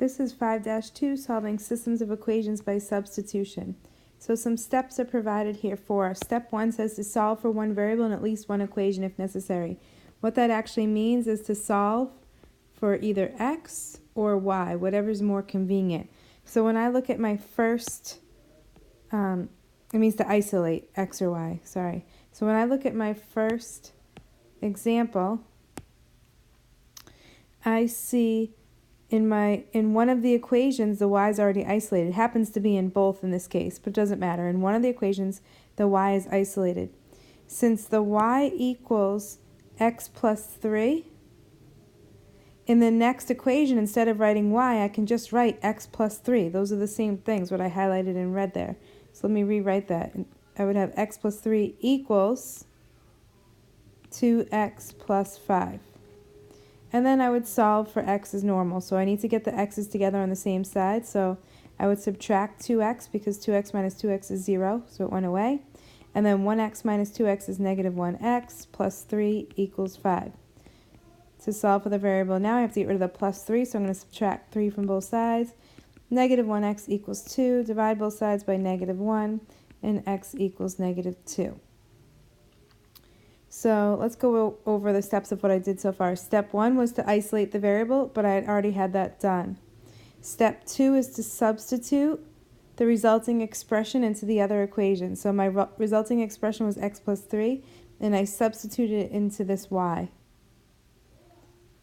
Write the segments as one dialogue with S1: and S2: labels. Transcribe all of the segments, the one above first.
S1: This is 5-2, solving systems of equations by substitution. So some steps are provided here for us. Step 1 says to solve for one variable in at least one equation if necessary. What that actually means is to solve for either x or y, whatever's more convenient. So when I look at my first, it means to isolate x or y, sorry. So when I look at my first example, I see in one of the equations, the y is already isolated. It happens to be in both in this case, but it doesn't matter. In one of the equations, the y is isolated. Since the y equals x plus 3, in the next equation, instead of writing y, I can just write x plus 3. Those are the same things, what I highlighted in red there. So let me rewrite that. I would have x plus 3 equals 2x plus 5. And then I would solve for x as normal. So I need to get the x's together on the same side. So I would subtract 2x because 2x minus 2x is 0, so it went away. And then 1x minus 2x is negative 1x plus 3 equals 5. To solve for the variable now, I have to get rid of the plus 3, so I'm going to subtract 3 from both sides. Negative 1x equals 2. Divide both sides by negative 1, and x equals negative 2. So let's go over the steps of what I did so far. Step 1 was to isolate the variable, but I had already had that done. Step 2 is to substitute the resulting expression into the other equation. So my resulting expression was x plus 3, and I substituted it into this y.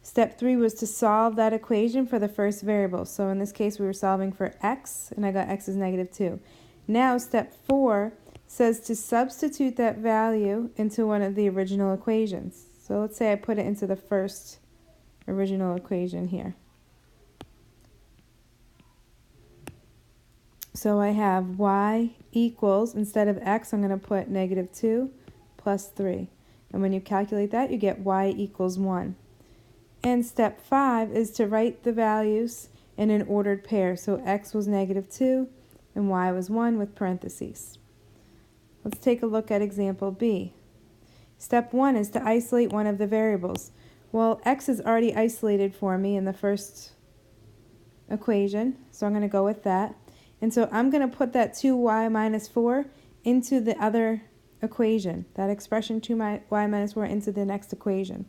S1: Step 3 was to solve that equation for the first variable. So in this case, we were solving for x, and I got x is negative 2. Now step 4 says to substitute that value into one of the original equations. So let's say I put it into the first original equation here. So I have y equals, instead of x, I'm going to put negative 2 plus 3. And when you calculate that, you get y equals 1. And step 5 is to write the values in an ordered pair. So x was negative 2 and y was 1 with parentheses. Let's take a look at example B. Step 1 is to isolate one of the variables. Well, x is already isolated for me in the first equation, so I'm going to go with that. And so I'm going to put that 2y minus 4 into the other equation, that expression 2y minus 4 into the next equation.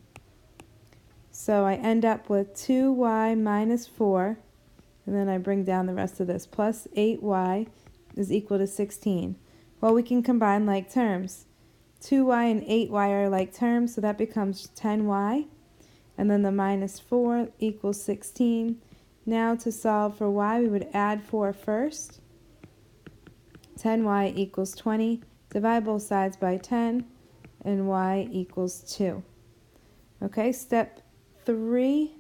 S1: So I end up with 2y minus 4, and then I bring down the rest of this, plus 8y is equal to 16. Well, we can combine like terms. 2y and 8y are like terms, so that becomes 10y. And then the minus 4 equals 16. Now to solve for y, we would add 4 first. 10y equals 20. Divide both sides by 10, and y equals 2. Okay, step 3,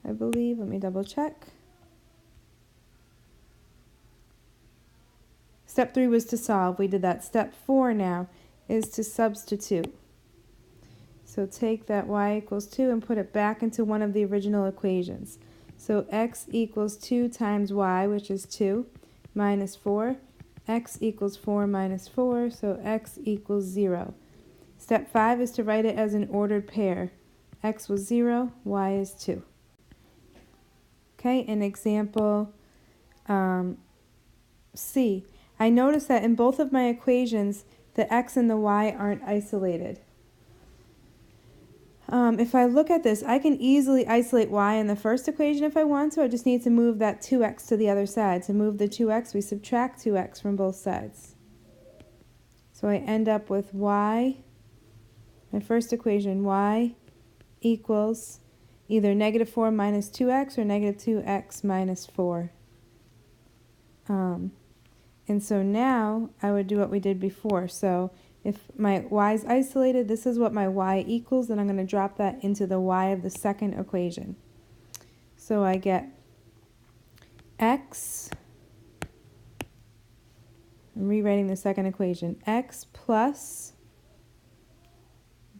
S1: I believe, let me double check. Step 3 was to solve, we did that. Step 4 now is to substitute. So take that y equals 2 and put it back into one of the original equations. So x equals 2 times y, which is 2, minus 4. X equals 4 minus 4, so x equals 0. Step 5 is to write it as an ordered pair. X was 0, y is 2. Okay, in example C, I notice that in both of my equations, the x and the y aren't isolated. If I look at this, I can easily isolate y in the first equation if I want to. I just need to move that 2x to the other side. To move the 2x, we subtract 2x from both sides. So I end up with y, my first equation, y equals either negative 4 minus 2x or negative 2x minus 4. And so now I would do what we did before. So if my y is isolated, this is what my y equals, then I'm going to drop that into the y of the second equation. So I get x, I'm rewriting the second equation, x plus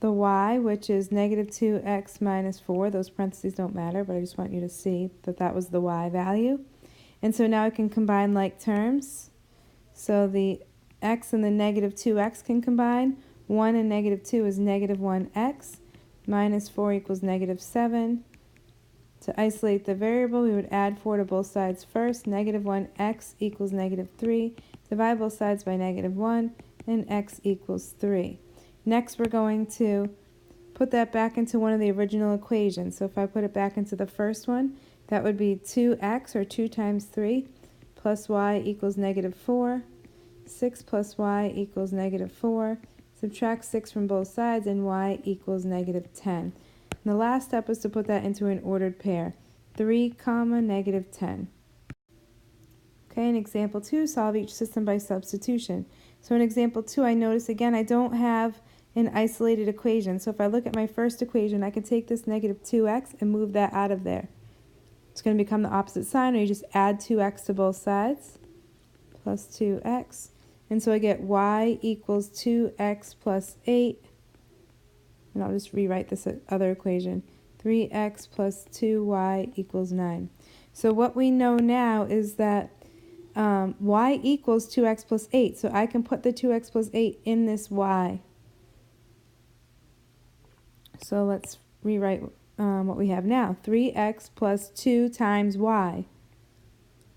S1: the y, which is negative 2x minus 4. Those parentheses don't matter, but I just want you to see that that was the y value. And so now I can combine like terms. So the x and the negative 2x can combine. 1 and negative 2 is negative 1x. Minus 4 equals negative 7. To isolate the variable, we would add 4 to both sides first. Negative 1, x equals negative 3. Divide both sides by negative 1, and x equals 3. Next, we're going to put that back into one of the original equations. So if I put it back into the first one, that would be 2x, or 2 times 3, plus y equals negative 4. 6 plus y equals negative 4. Subtract 6 from both sides, and y equals negative 10. And the last step is to put that into an ordered pair. 3, negative 10. Okay, in example 2, solve each system by substitution. So in example 2, I notice again I don't have an isolated equation. So if I look at my first equation, I can take this negative 2x and move that out of there. It's going to become the opposite sign, or you just add 2x to both sides, plus 2x. And so I get y equals 2x plus 8. And I'll just rewrite this other equation. 3x plus 2y equals 9. So what we know now is that y equals 2x plus 8. So I can put the 2x plus 8 in this y. So let's rewrite what we have now. 3x plus 2 times y.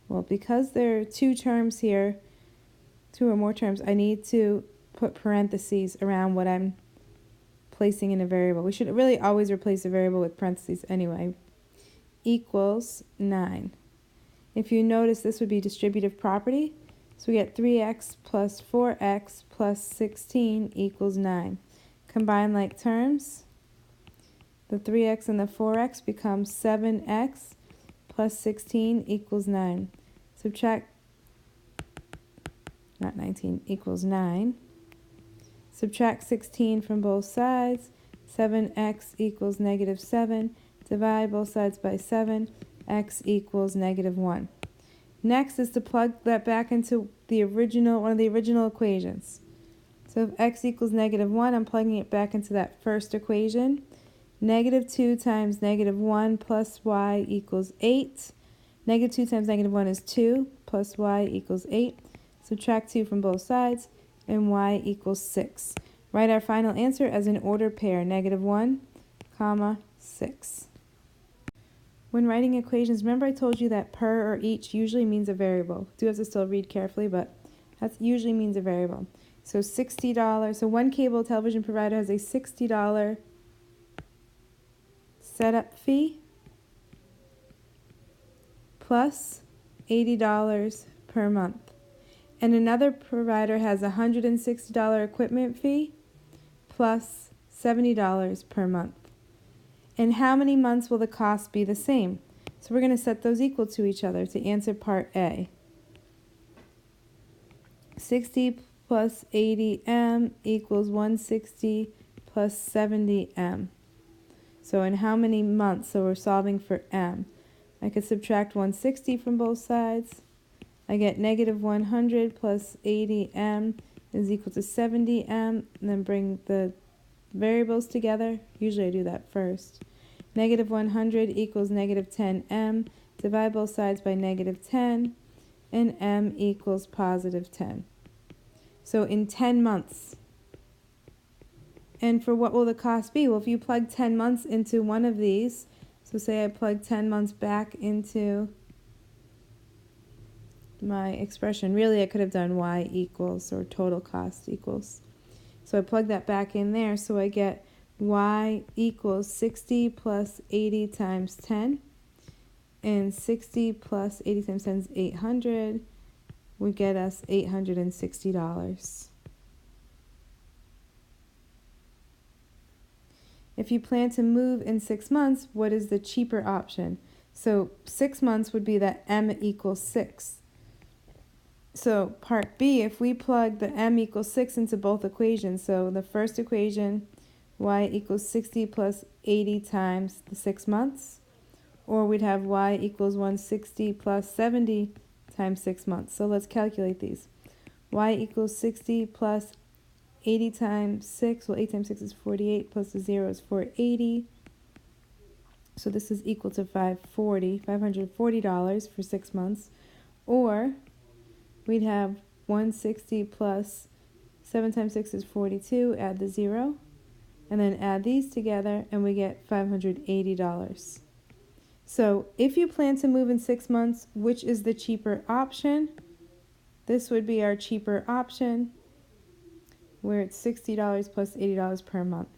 S1: Well, because there are two terms here, 2 or more terms, I need to put parentheses around what I'm placing in a variable. We should really always replace a variable with parentheses anyway. Equals 9. If you notice, this would be distributive property. So we get 3x plus 4x plus 16 equals 9. Combine like terms. The 3x and the 4x become 7x plus 16 equals 9. Subtract, not 19, equals 9. Subtract 16 from both sides. 7x equals negative 7. Divide both sides by 7. X equals negative 1. Next is to plug that back into the original, one of the original equations. So if x equals negative 1, I'm plugging it back into that first equation. Negative 2 times negative 1 plus y equals 8. Negative 2 times negative 1 is 2, plus y equals 8. Subtract 2 from both sides, and y equals 6. Write our final answer as an ordered pair, negative 1, 6. When writing equations, remember I told you that per or each usually means a variable. Do have to still read carefully, but that usually means a variable. So $60, so one cable television provider has a $60 setup fee plus $80 per month. And another provider has a $160 equipment fee plus $70 per month. And how many months will the cost be the same? So we're going to set those equal to each other to answer part A. 60 plus 80M equals 160 plus 70M. So in how many months? So we're solving for M. I could subtract 160 from both sides. I get negative 100 plus 80M is equal to 70M, and then bring the variables together. Usually I do that first. Negative 100 equals negative 10M. Divide both sides by negative 10, and M equals positive 10. So in 10 months. And for what will the cost be? Well, if you plug 10 months into one of these, so say I plug 10 months back into my expression. Really, I could have done y equals, or total cost equals. So I plug that back in there, so I get y equals 60 plus 80 times 10. And 60 plus 80 times 10 is 800. Would get us $860. If you plan to move in 6 months, what is the cheaper option? So 6 months would be that M equals 6. So part B, if we plug the M equals 6 into both equations, so the first equation, y equals 60 plus 80 times the 6 months, or we'd have y equals 160 plus 70 times 6 months. So let's calculate these. Y equals 60 plus 80 times 6, well 8 times 6 is 48, plus the 0 is 480. So this is equal to $540 for 6 months. Or we'd have 160 plus 7 times 6 is 42, add the 0, and then add these together, and we get $580. So if you plan to move in 6 months, which is the cheaper option? This would be our cheaper option, where it's $60 plus $80 per month.